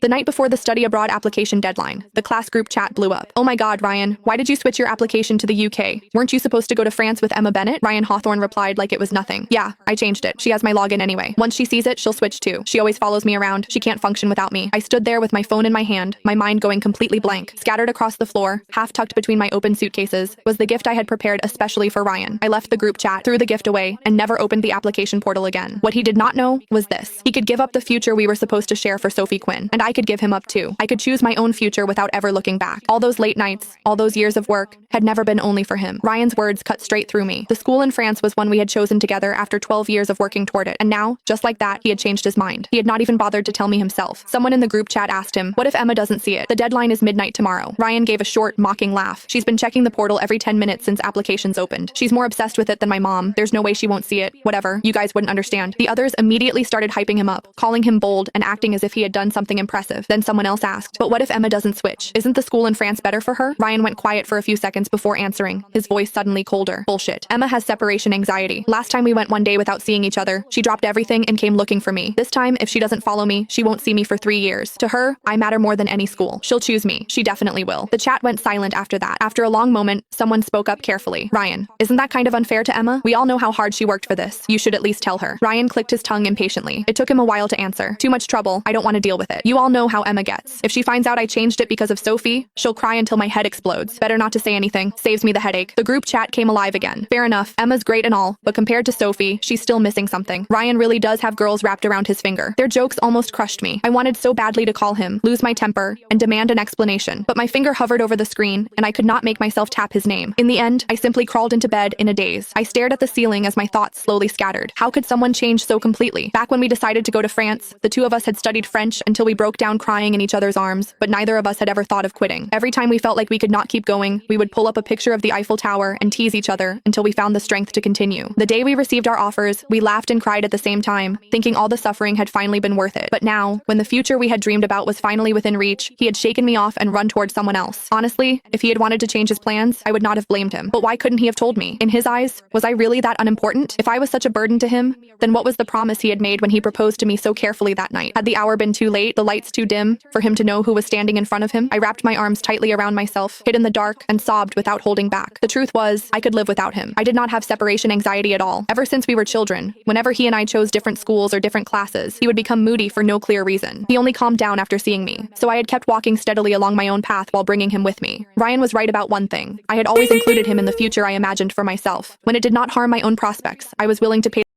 The night before the study abroad application deadline, the class group chat blew up. "Oh my God, Ryan, why did you switch your application to the UK? Weren't you supposed to go to France with Emma Bennett?" Ryan Hawthorne replied like it was nothing. "Yeah, I changed it. She has my login anyway. Once she sees it, she'll switch too. She always follows me around. She can't function without me." I stood there with my phone in my hand, my mind going completely blank. Scattered across the floor, half tucked between my open suitcases, was the gift I had prepared especially for Ryan. I left the group chat, threw the gift away, and never opened the application portal again. What he did not know was this. He could give up the future we were supposed to share for Sophie Quinn, and I could give him up too. I could choose my own future without ever looking back. All those late nights, all those years of work, had never been only for him. Ryan's words cut straight through me. The school in France was one we had chosen together after 12 years of working toward it, and now, just like that, he had changed his mind. He had not even bothered to tell me himself. Someone in the group chat asked him, "What if Emma doesn't see it? The deadline is midnight tomorrow." Ryan gave a short, mocking laugh. "She's been checking the portal every 10 minutes since applications opened. She's more obsessed with it than my mom. There's no way she won't see it. Whatever, you guys wouldn't understand." The others immediately started hyping him up, calling him bold and acting as if he had done something impressive. Then someone else asked, "But what if Emma doesn't switch? Isn't the school in France better for her?" Ryan went quiet for a few seconds before answering, his voice suddenly colder. "Bullshit. Emma has separation anxiety. Last time we went one day without seeing each other, she dropped everything and came looking for me. This time, if she doesn't follow me, she won't see me for 3 years. To her, I matter more than any school. She'll choose me. She definitely will." The chat went silent after that. After a long moment, someone spoke up carefully. "Ryan, isn't that kind of unfair to Emma? We all know how hard she worked for this. You should at least tell her." Ryan clicked his tongue impatiently. It took him a while to answer. "Too much trouble. I don't want to deal with it. You all know how Emma gets. If she finds out I changed it because of Sophie, she'll cry until my head explodes. Better not to say anything. Saves me the headache." The group chat came alive again. Fair enough, Emma's great and all, but compared to Sophie, she's still missing something. Ryan really does have girls wrapped around his finger. Their jokes almost crushed me. I wanted so badly to call him, lose my temper, and demand an explanation, but my finger hovered over the screen, and I could not make myself tap his name. In the end, I simply crawled into bed in a daze. I stared at the ceiling as my thoughts slowly scattered. How could someone change so completely? Back when we decided to go to France, the two of us had studied French until we broke down crying in each other's arms, but neither of us had ever thought of quitting. Every time we felt like we could not keep going, we would pull up a picture of the Eiffel Tower and tease each other until we found the strength to continue. The day we received our offers, we laughed and cried at the same time, thinking all the suffering had finally been worth it. But now, when the future we had dreamed about was finally within reach, he had shaken me off and run towards someone else. Honestly, if he had wanted to change his plans, I would not have blamed him. But why couldn't he have told me? In his eyes, was I really that unimportant? If I was such a burden to him, then what was the promise he had made when he proposed to me so carefully that night? Had the hour been too late, the lights too dim, for him to know who was standing in front of him? I wrapped my arms tightly around myself, hid in the dark, and sobbed without holding back. The truth was, I could live without him. I did not have separation anxiety at all. Ever since we were children, whenever he and I chose different schools or different classes, he would become moody for no clear reason. He only calmed down after seeing me, so I had kept walking steadily along my own path while bringing him with me. Ryan was right about one thing. I had always included him in the future I imagined for myself. When it did not harm my own prospects, I was willing to pay